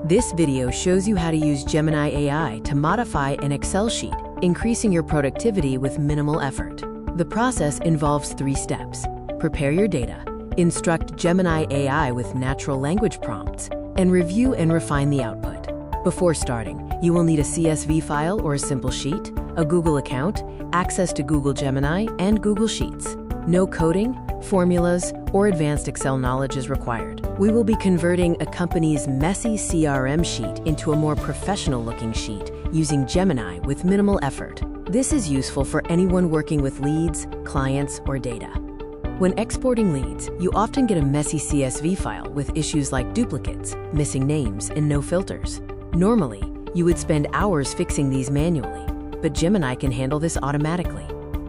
This video shows you how to use Gemini AI to modify an Excel sheet, increasing your productivity with minimal effort. The process involves 3 steps. Prepare your data, instruct Gemini AI with natural language prompts, and review and refine the output. Before starting, you will need a CSV file or a simple sheet, a Google account, access to Google Gemini, and Google Sheets. No coding, formulas, or advanced Excel knowledge is required. We will be converting a company's messy CRM sheet into a more professional-looking sheet using Gemini with minimal effort. This is useful for anyone working with leads, clients, or data. When exporting leads, you often get a messy CSV file with issues like duplicates, missing names, and no filters. Normally, you would spend hours fixing these manually, but Gemini can handle this automatically.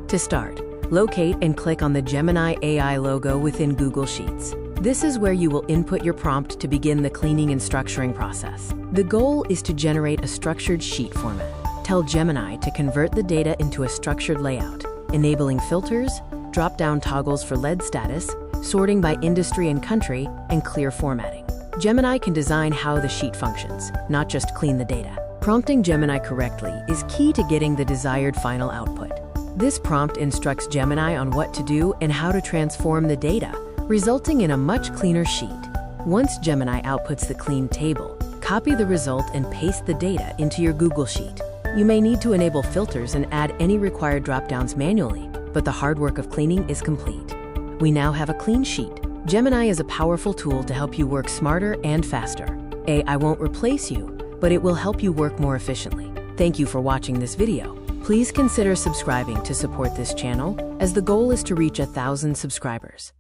To start, locate and click on the Gemini AI logo within Google Sheets. This is where you will input your prompt to begin the cleaning and structuring process. The goal is to generate a structured sheet format. Tell Gemini to convert the data into a structured layout, enabling filters, drop-down toggles for lead status, sorting by industry and country, and clear formatting. Gemini can design how the sheet functions, not just clean the data. Prompting Gemini correctly is key to getting the desired final output. This prompt instructs Gemini on what to do and how to transform the data, resulting in a much cleaner sheet. Once Gemini outputs the clean table, copy the result and paste the data into your Google Sheet. You may need to enable filters and add any required drop-downs manually, but the hard work of cleaning is complete. We now have a clean sheet. Gemini is a powerful tool to help you work smarter and faster. AI won't replace you, but it will help you work more efficiently. Thank you for watching this video. Please consider subscribing to support this channel, as the goal is to reach 1,000 subscribers.